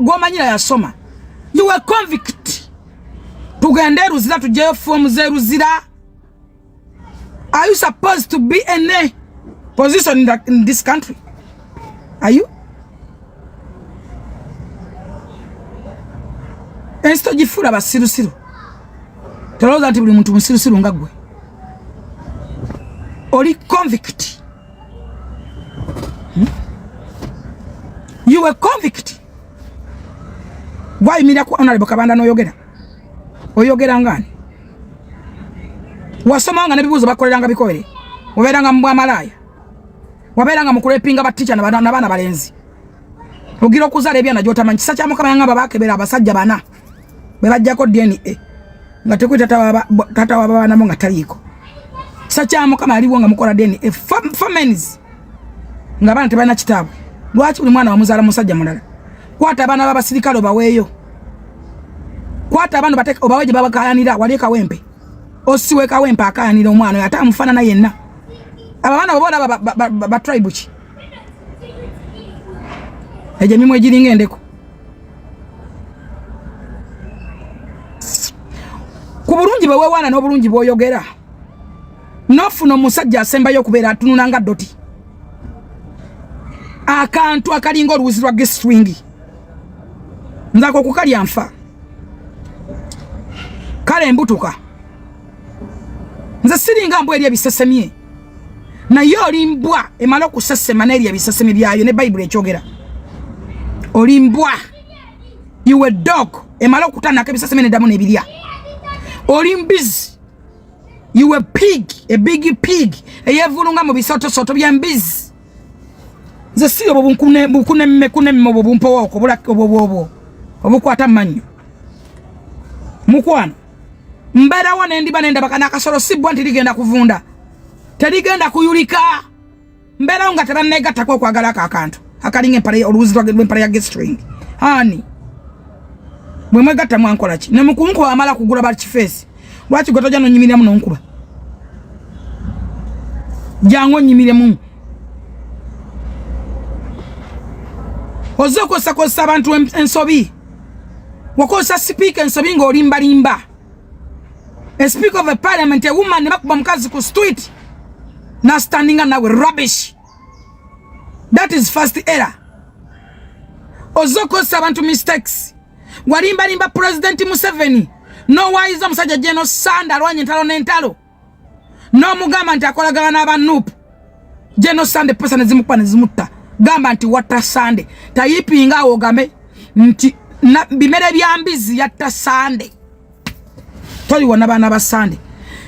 gwomanyira yasoma. You were convict. Tugende ruzira tujeyo form ze ruzira. Are you supposed to be in a position in this country? Are you? Ensto jifura basirusiru. Teloza ati buli muntu musirusiru nga gwe. Oli convict. You were convict. Why mira ku honorable Kabanda no yogera? Oyogera ngani? Wasomanga ne bibuzo bakoleranga bikoere. Oberanga mbwa malaya. Waberanga mukulepinga baticha na bana balenzi. Ogira okuzala ebyana jotamanyi kisa kya mukama yanga babake bera abasajja bana. Bebajjako DNA. Nga tekwita tata wa baba namo nga taliko. Kisa kya mukama aliwo nga mukola DNA. Famens. Nga bana tebana kitabu. Lwaki buli mwana wamuzala musajja mulala. Kwata abana b'abasirikale baweeyo. Kwata abana bateka obaweje babakayanira waleka wempe. Osiwe kawempe akayanira omwana yata mufana na yenna. Abana babona ba tribe ki. Eje mimwe ejiringa endeko. Ku bulungi bwe wewana n'obulungi bw'oyogera. Nofuna omusajja asembayo okubeera atununanga doti. Akantu akalinga oluwuzi lwa G-string. Nzako kukalya nfa. Kale mbutuka. Nze siringa mbwe erya bisesemye. Na yo olimbwa emala okusesema n'erya biseseme byayo ne Bible ekyogera. Olimbwa. You a dog. Emala okutanaka ebiseseme n'eddamu n'ebirya. Olimbizi. You a pig. A big pig. Eyevulunga mu bisotosoto bya mbizi. Nze si obwo bukune mmebo bumpo wako bulaka obwo. Obukwata manyo. Mukwana. Mbera wana ndiba nenda bakana akasoro sibwa ntirigenda kuvunda. Terigenda kuyulika. Mbera nga tebanega takwa kwagala akantu. Akalinga empare oluzi lw'empare ya G-string. Hani. Mwe mwegata mwankola ki? Ne mukunku amala kugula ba chifesi. Lwaki gotoja no nyimirira muno nkuba. Jango nyimire mu. Ozoko sakosa abantu ensobi. Wakosa speaker ensobi ngo limba. A speaker of a parliament, a woman ne bakuba mukazi ku street. Na standing na with rubbish. That is first error. Ozoko sabantu mistakes. Walimba President Museveni. No wise musajja Jeno Sanda alwanye ntalo n'entalo. No mugamba nti akolagana n'abanupu. Jeno Sanda pesa nezimukuba nezimutta. Gamba nti wata Sande. Tayipinga awo gambe nti bimere byambizi yatta Sande. Toli wona bana ba Sande.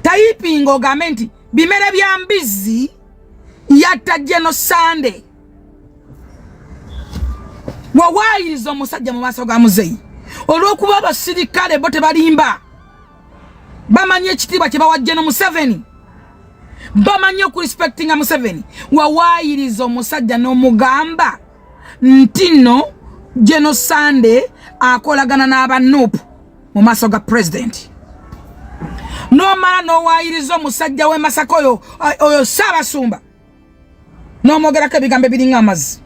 Tayipinga ogambe nti bimere byambizi yatta Jeno Sande. Wawayiriza omusajja mu maaso ga muzeyi. Olwokuba abasirikale bote balimba. Bamanye ekitiibwa kye bawa Jeno Museveni. Bamanye okurespectinga Museveni. Wawayiriza omusajja n'omugamba ntino Jeno Sande akolagana n'abanupu mu maaso ga president. Nomala n'owayiriza omusajja w'e Masaka oyo Ssaabasumba. N'omwogerako ebigambo ebiringa amazzi.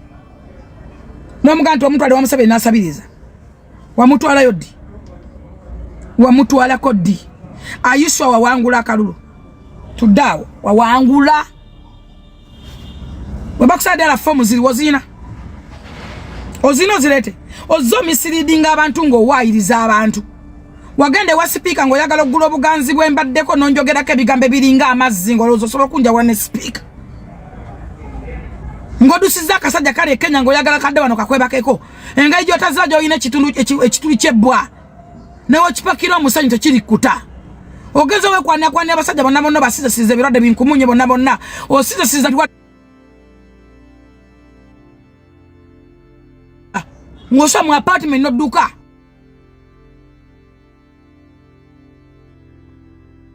N'omugamba nti omutwale wa Museveni n'asabiriza. Wamutwala yodi. Wamutwala kodi. Ayiswa wawangula akalulu. Tudawo wawangula. Webakusade ala fomu ziri wozina. Ozino zirete. Ozo misleadinga abantu ngo wayiriza abantu. Wagende wa speaker ngo yagala ogula obuganzi bw'embaddeko n'onjogerako ebigambo biringa amazzi ngo olowooza osobola okunjawula ne speaker. Ngodusiza akasajja kale Kenya ngo yagala kadde wano kakwebakeko. Engayi gyotaza gy'olina ekituli ky'ebbwa. Newo kipakira omusanyu tekiri kuta. Ogeze wekwana abasajja bonna basizasiza ebirwadde binkumunye bonna. Osizasiza ng'osa mu apartment n'odduka.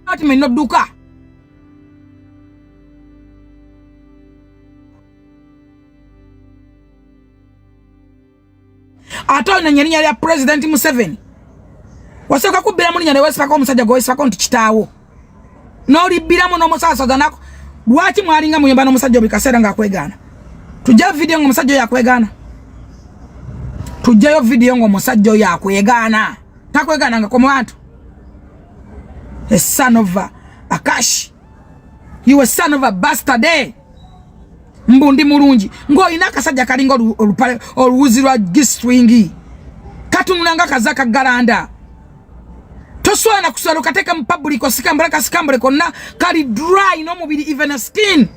Apartment n'odduka. Ato na nyerinya ya President Museveni. Wasoka kubira mulinya ne wesipako omusajja gwesipako nti kitaawo. N'olibiramu n'omusasa ganako. Lwaki mwalinga mu nyumba n'omusajja obikaseera ng'akwegana. Tujja video ng'omusajja oyo akwegana. Tujjayo video ngo musajja oyo akwegana. Takwegana nga komo bantu. A son of Akash. You a son of a bastard. Mbundi mulungi. Ngo ina kasajja kalingo olupale oluwuzirwa gistringi. Katunulanga kazaka galanda. Toswana kuswalo kateka mpabuli ko sikambule konna kali dry no mubiri even a skin.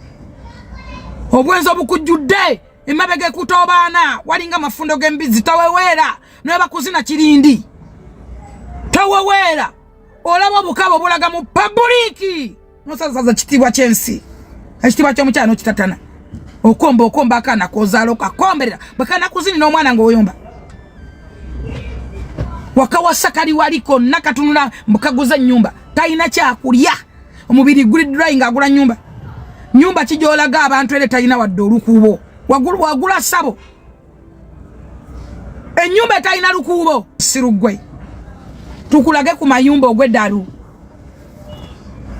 Obwenzo bukujudde emabege kutobana walinga mafundo gembizi tawewera noba kuzina kirindi. Tawewera olaba bukabo bulaga mu public. Nosaza kitibwa chensi. Ekitibwa kyo mukyano kitatana. Okomba akana kozalo kakomberera bakana kuzini no mwana ngoyomba. Wakawasakali waliko nakatunula mbukaguza nyumba taina kya kulya omubiri guli drying agula nyumba kijolaga abantu ele taina wadde olukubo wagula sabo enyumba taina lukubo sirugwe tukulage ku mayumba ogwedalu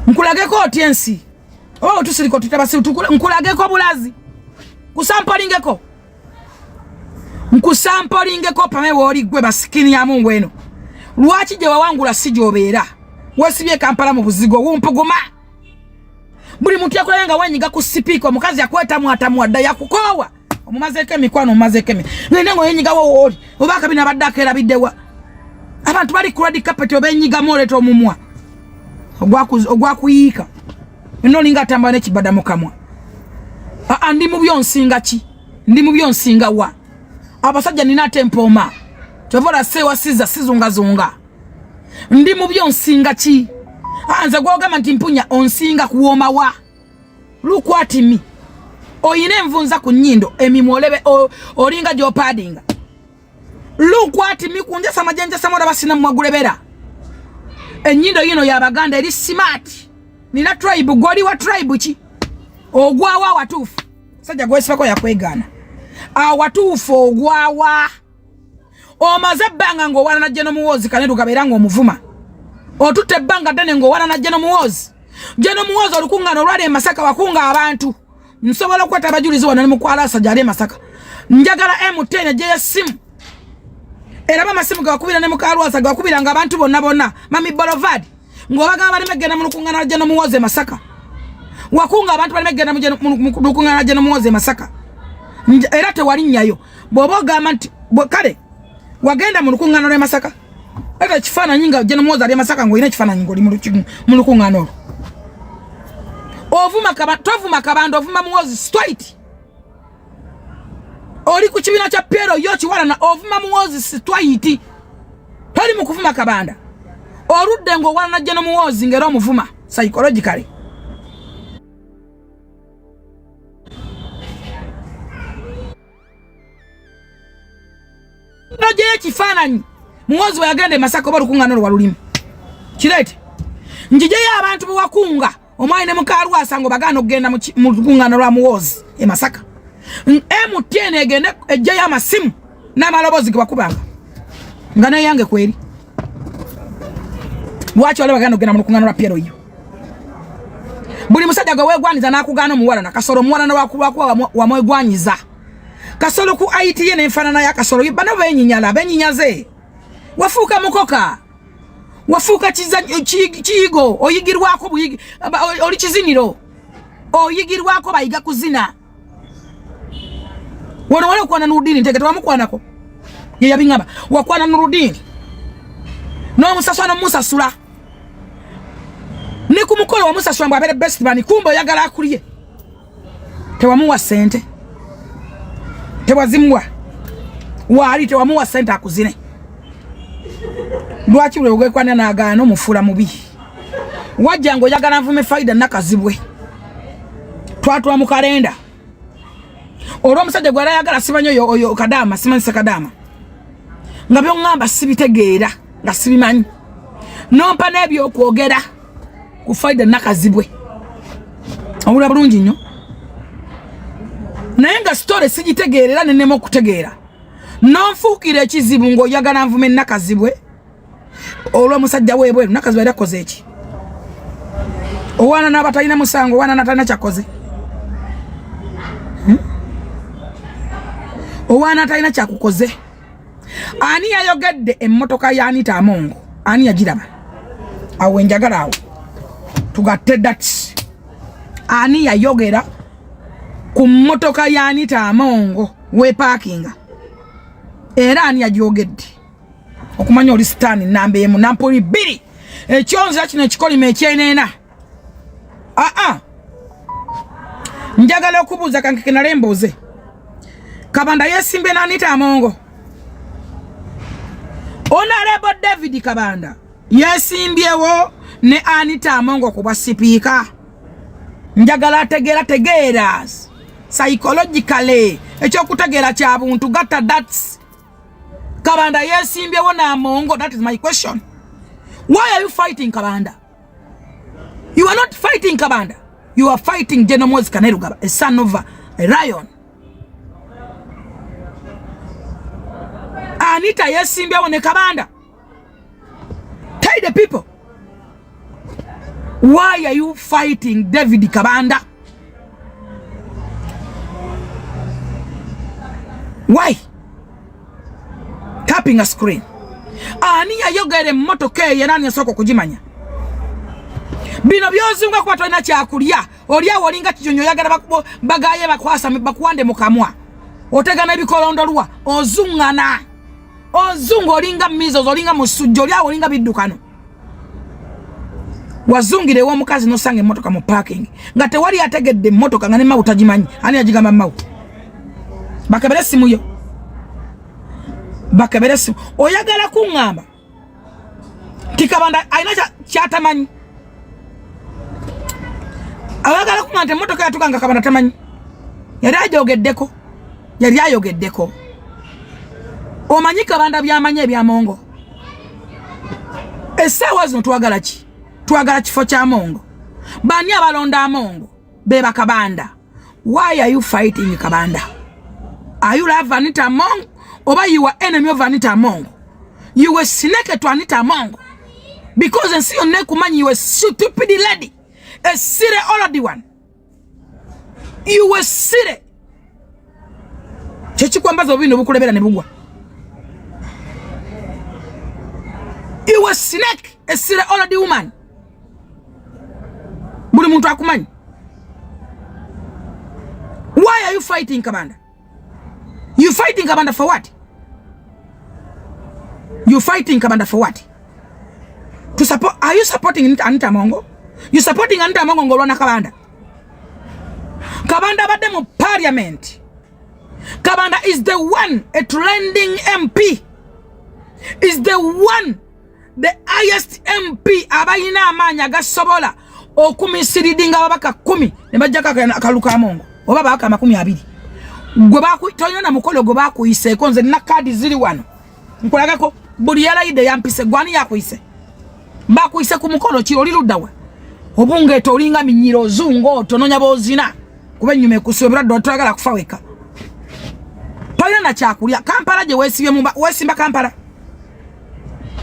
nkulage ko otiensi tusiriko tutabasi nkulage ko bulazi kusampolingeko nkusampolingeko pame woli gwe basikini ya Mungu eno lwaki je wawangula sijobeera wesibye Kampala mu buzigo wumpuguma buli muntu yakolenga wanyiga ku sipiko mukazi yakweta mwatamwadda yakukowa omumazeke mikwano omumazeke nene ngo yenyiga woli obaka bina baddaka era biddewa abantu bali ku red carpet obenyiga moleto omumwa ogwakuyika eno linga tamba ne kibada mukamwa ndi mu byonsinga ki ndi mu byonsinga wa abasajja nina tempoma tovola sewa sizunga ndi mu byonsinga ki anza gwogama nti mpunya onsinga kuwoma wa lukwati mi oyine envunza ku nnyindo emimolebe olinga gyopadinga lukwati mi kunja samajenja samoda basina mwagulebera ennyindo yino yabaganda eri smart nina tribe goli wa tribe ki ogwawa watufu sajja gwesifako yakwegana awatufu ogwawa omaze banga ngo wana na jeno muwozi kanedu kaberanga omuvuma otute banga dane ngo wana na jeno muwozi olukungano olwali Masaka wakunga abantu nsobola kwata abajulizi wana ne mukwala sajale Masaka njagala M10 je simu era ba masimu ga kubira ne mukalwasa ga kubira nga abantu bonna mami Boulevard ngo baga bali megena mu lukungano jeno muwozi Masaka wakunga abantu bali megena mu lukungano jeno muwozi Masaka era tewali nnyayo bwoboga manti kale wagenda mu lukungano lwe Masaka ata kifana nyinga jeno muwozi ali Masaka ngo ina kifana nyingo mu lukungano tovuma kabando ovuma muwozi straight oli ku kibina kya Pero yo kiwala na ovuma muwozi straight tali mu kuvuma kabanda oludde ngo wala na jeno muwozi ngero omuvuma psychologically noje kifananyi muwozi wayagende Masaka balukungano lwalulimu kirete njije abantu bwakunga omwaine ne mukalwasa ngo bagano kugenda mu lukungano lwa muwozi Masaka M10 egende ejja ya masimu n'amalobozi gebakubanga ngana yange kweri lwaki wale bagano kugenda mu lukungano lwa Pero yo buli musajja gwe wegwaniza nakugana muwala na kasoro muwala na wakulwa wa mwegwanyiza kasolo ku IT ye nemfanana ya kasolo bana benyinyalaze wafuka mukoka wafuka chigo oyigirwako buyigi oli kiziniro oyigirwako bayiga kuzina wale kwa Nurudini ntegete wamukwanako ye yabingaba wakwana Nurudini no musaswana musasula ne kumukolo wa musasula mbabere best man kumbo yagala akuliye tewamuwa sente tewazimwa wali tewamuwa sente akuzine lwaki ule ogwekwana nagano mufula mubi wajjango yagala nvume faida nakazibwe twatwa mu kalenda olwo musajja gwala yagala sibanyo oyo kadama simanise kadama nga byo ngamba sibitegeera nga sibimanyi nompa nebyo okwogera ku faida nakazibwe awula bulungi nnyo naye nga story sigitegeerera nenemo okutegeera nonfuukira ekizibu ng'oyagala nvume nakazibwe olwo musajja weebweru nakazibwe yakoze eki owana n'abatalina musango owana natalina kyakoze owana atalina kyakukoze Ani yayogedde emmotoka ya Anita Amongo. Ani yagiraba. Awo njagala awo. Tugatte that. Ani yayogera ku mmotoka ya Anita Amongo we parkinga. Era ani yagiyogedde. Okumanya oli sitani nambe emu nampoli 2. Ekyonza kino ekikolime ekyenena. Njagala okubuuza kankeke nalembuuze. Kabanda yesimbe na Anita Amongo. Honorable David Kabanda yesimbyewo ne Anita Amongo kuba sipiika. Njagala tegeera psychologically ekyokutegeera kya buntu gatta that. Kabanda yesimbyewo na Amongo. That is my question. Why are you fighting Kabanda? You are not fighting Kabanda. You are fighting General Moses Kainerugaba, a son of a lion. Anita yesimbyewo ne Kabanda. Tell the people. Why are you fighting David Kabanda? Why? Tapping a screen. Ani yayogere mmotoka yenani yasoko kujimanya. Bino byozunga kwa twina kyakulya. Olya wolinga kijonyo yagala bagaye bakwasa bakuwande mukamwa. Otegana bikolondolwa ozungana. Ozungo olinga mizo olinga musujjo olya olinga biddukano. Wazungire wo mukazi no sange mmotoka mu parking. Ngate wali ategedde mmotoka ngane mawu tajimanyi. Ani yagigamba mawu. Bakabere simu yo. Bakabere simu. Oyagala kungamba. Kikabanda aina kyatamanyi. Awagala kungante mmotoka yatukanga Kabanda tamanyi. Yali ayogeddeko. Omanyi Kabanda byamanye ebyamongo. Esawa zino twagala ki? Twagala kifo kya Mongo. Bani abalonda Amongo beba Kabanda. Why are you fighting Kabanda? Are you love Anita Amongo? Or you are enemy of Anita Amongo? You were snake to Anita Amongo. Because in see your neck man, you were stupid lady. A silly already one. You were silly. Chechikwambaza obino bukulebera ne bugwa. You were snake, a silly already woman. Buli muntu akumanyi. Why are you fighting Kabanda? You fighting Kabanda for what? You fighting Kabanda for what? To support? Are you supporting Anita Amongo? You supporting Anita Amongo ngolwana Kabanda? Kabanda badde mu parliament. Kabanda is the one, a trending MP. Is the one, the highest MP abayina amanya gasobola okumisiriddinga babaka 10 ne bajjaka akaluka Amongo. Oba baka 20. Gwe bakuitonya na mukolo gwe bakuyise konze na kadi ziri wano. Nkulagako buli yalayide yampise gwani yakuyise. Bakuyise ku mukolo ki oli luddawa. Obunge tolinga minyiro zungo tononya bozina. Kuba nyume kusobera dotagala kufa weka. Toyina na kyakulya. Kampala je wesibye mumba wesimba Kampala.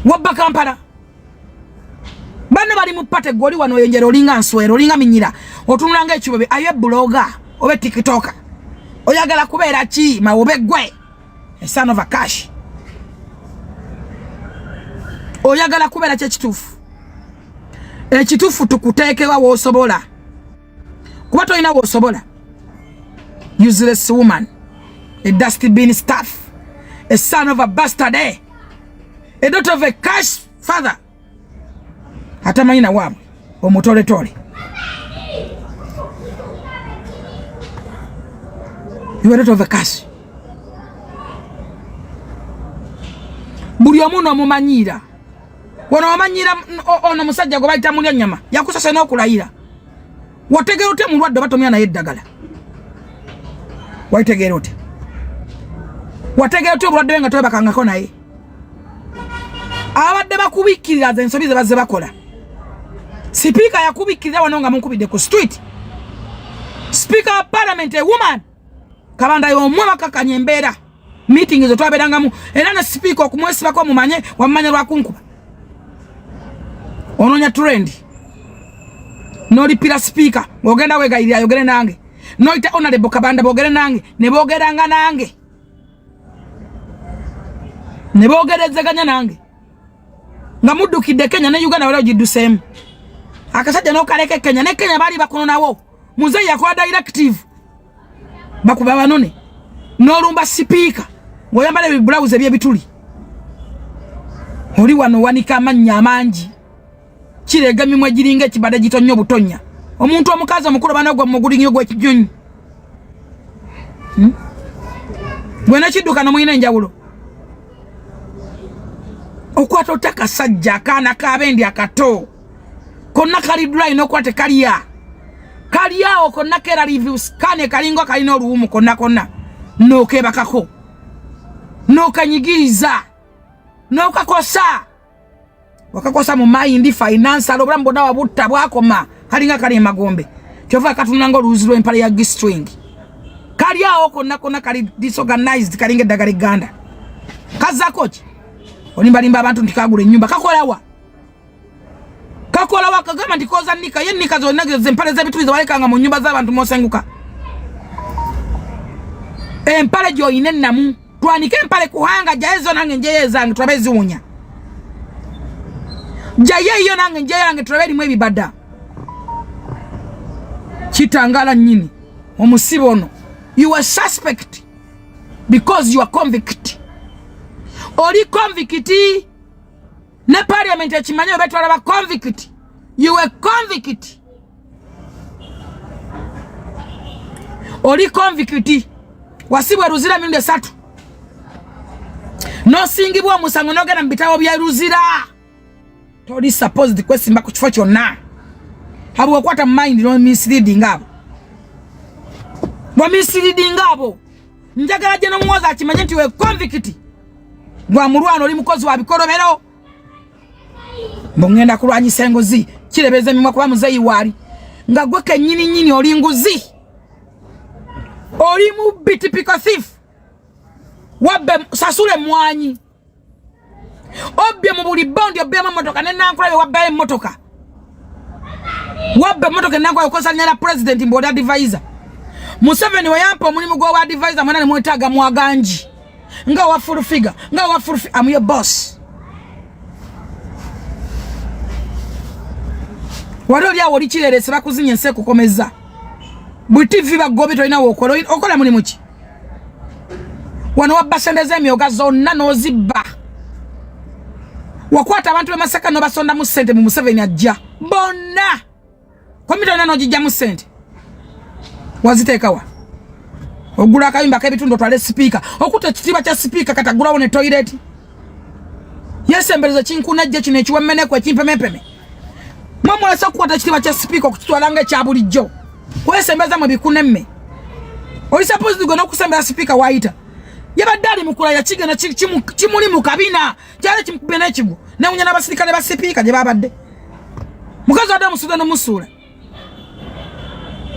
Wabba Kampala. Bano bali mupate goli wano yenjero linga nswero olinga minyira. Otunulanga ekibobe aye blogger obe TikToker. Oyagala kubeera ki mawobe gwe. A son of a cash. Oyagala kubeera kye kituufu. Ekituufu tukuteekewa w'osobola. Kuba toyina w'osobola. Useless woman. A dusty bin staff. A son of a bastard. A daughter of a cash father. Hatamanyi na wamu. Omutole. You are not of a cash. Buli omuntu omumanyira. Wano omanyira ono musajja gwe bayita mulya nyama. Yakusasa n'okulayira. Wategera ote mulwadde batomya naye eddagala. Wategera ote. Wategera ote obulwadde nga twebakangako naye. Abadde bakubikirira ze ensobi ze bazze bakola. Speaker yakubikirira wano nga munkubidde ku street. Speaker of Parliament, a woman. Kabanda y'omwe bakakanya embeera. Meeting ezo twabeerangamu. Era na speaker okumwesibako mumanye wamanya lwakunkuba. Ononya trend. Nolipira speaker. Ogenda wegayirira ayogere nange. Noita honorable Kabanda boogere nange. Ne boogeranga nange. ne bogerezeganya nange nga muddukidde Kenya ne Uganda wala ogiddusemu akasajja n'okaleke Kenya ne Kenya bali bakono nawo muzeyi yakola directive bakuba banone n'olumba sipiika ng'oyambala ebibulawuzi eby'ebituli oli wano wanika amannya amangi kirega mimwe giringa ekibadde gitonnya obutonnya omuntu omukazi omukulu banagwa mu gulinyo gw'ekinyonyi gwena kidduka nomuyina enjawulo okwata otaka sajja akaana kabendi akato konna kali dry n'okwate kaliya kaliyawo konna kera reviews kane kalingo kalina oluwumu konna n'okebakako n'okanyigiriza n'okakosa wakakosa mu mind finance alobulamu bonna wabutta bwakoma kalinga kali emagombe kyova katunanga oluwuzi lw'empale ya G-string kaliyawo konna kali disorganized kalinga eddagala Uganda kazako ki olimbalimba abantu ntikagula ennyumba kakolawa kagamba ndikoza nika ye nika zonna empale z'ebitulizo balekanga mu nnyumba z'abantu mosenguka empale gy'oyina ennamu twanike empale kuhanga jayezo nange njeyo zange tulabe ziwunya jayeyo nange njeyo yange tulabe erimu ebibadda kitangala nnyini omusibo ono you are suspect because you are convict oli convict ne parliament ekimanyi betwala ba convict you are convict oli convict wasibwa ruzira mirundi 3 no singibwa musango nogera mbitawo bya ruzira toli supposed kwesimba ku kifo kyonna habu okwata mind no misleading abo bo misleading abo njagala je no mwoza akimanye nti we convict gwa mulwano oli mukozi wa bikolobero mbongenda kulwanyisa engozi kirebeze mimwa kuba muzeyi wali nga gwe kenyini oli nguzi oli mu bitipiko thief wabbe sasule mwanyi obye mu buli bondi obye mu motoka nenankola wabbe motoka wabbe motoka nenankola okosanya president mboda advisor Museveni wayampa omulimu gwa advisor mwana ne mwetaga mwaganji nga wa full figure I'm your boss wali awo likirerese bakuzinye nse kukomeza bu TV bagobe toina okola mulimu ki wano wabasendeze emyoga zonna n'ozibba wakwata abantu bemasaka no basonda mu sente mu Museveni ajja bonna komita nano jijja mu sente wazitekawa ogula akayimba k'ebitundo twale speaker okuta ekitiba kya speaker katagulawo ne toilet yesembeleza kinkunajja kino ekiwemmeneko ekimpemempeme mwamulasa okukwata ekitiba kya speaker okutwalanga ekya bulijjo kwesembeza mu bikunemme oli supposed gona okusembera speaker waita yabadde ali mukula yakigena kimuli mu kabina kyali kimukubye n'ekigo newunya n'abasirikale ba speaker gye babadde mukazi wadde musuuda n'omusuula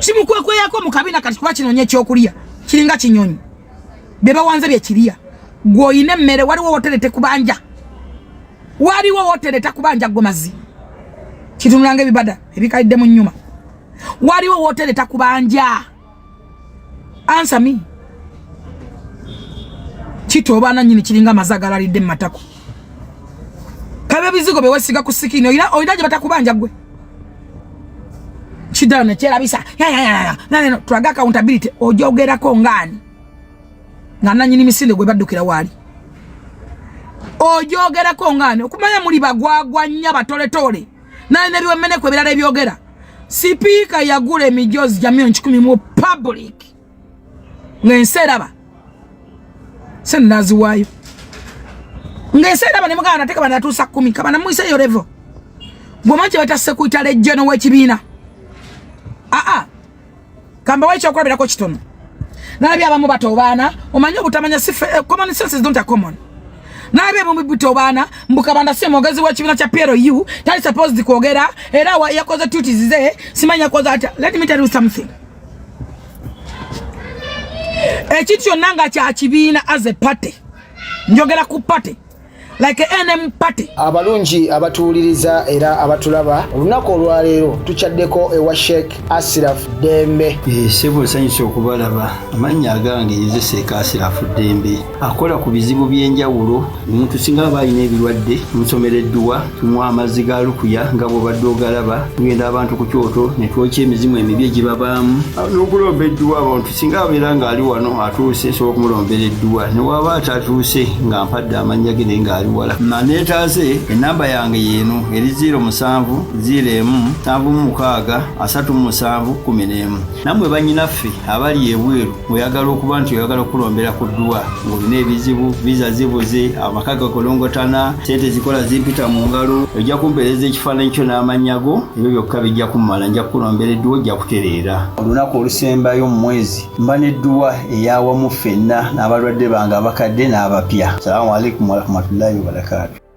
kimukwekweyako mu kabina kati kuba kinoonya ekyokulya kiringa kinyonyi bye bawanze bye kiriya gw'oyina emmere waliwo wotere tekubanja gwe mazzi kitunulanga ebibada ebikalidde mu nnyuma waliwo wotere takubanja answer me kitobaana nyini kiringa amazaga alalidde mu matako kabe bizigo bye wesiga ku sikini oyina gye batakubanja gwe chidana kyerabisa nane tulaga accountability ojogerako ngani ngana nyini misinde gwe baddukira wali ojogerako ngani okumanya muri bagwagwa nya batole nane ne biwemene kwe birala ebyogera speaker yagula emijozi ja $10,000 mu public ngenseraba senazi wayo ngenseraba ne mugana nateka bana tusa 10 kabana muise yo level gwomache batase kuitale jeno wekibina kamba waicho kwa bilako kitono nabi abamu batobana omanyo butamanya common sense is not a common nabi abamu butobana mbukabanda se mogezi wa kibina cha PRU tali supposed kuogera era yakoze duties ze simanya koza ata let me tell you something ekityo nanga cha kibina as a party njogera ku party like NM party. Abalungi abatuuliriza era abatulaba olunaku olwaleero tuchaddeko ewa Sheikh Ashraf Dembe. Sebo sanyusa okubalaba amannya agange nze Sheikh Ashraf Dembe akola ku bizibu by'enjawulo. Omuntu singa aba alina ebirwadde musomereddwa tumuwa amazzi ga lukuya nga bw'obadde ogalaba tugenda abantu ku kyoto ne twokya emizimu emibi egibabaamu n'okulomba edduwa. Abantu singa abeera ng'ali wano atuuse sobola okumulombera edduwa ne waba atatuuse nga mpadde amannya ge naye ng'ali wala. Neetaase ennamba yange yeeno eri 07 01 76 37 11. Nammwe bannyinaffe abali ebweru oyagala okuba nti oyagala okulombera ku dduwa ng'olina ebizibu viza zibuze amaka gakolongotana sente zikola zimpita mu ngalo ojja kumpeereza ekifaananyi kyo n'amannya go ebyo byokka bijja kummala nja kukulombera edduwa ojja kutereera. Olunaku olusembayo mu mwezi mba n'edduwa eyawamu ffenna n'abalwadde bange abakadde n'abapya. Salaamu alaikum warahmatullahi wabarakatuh.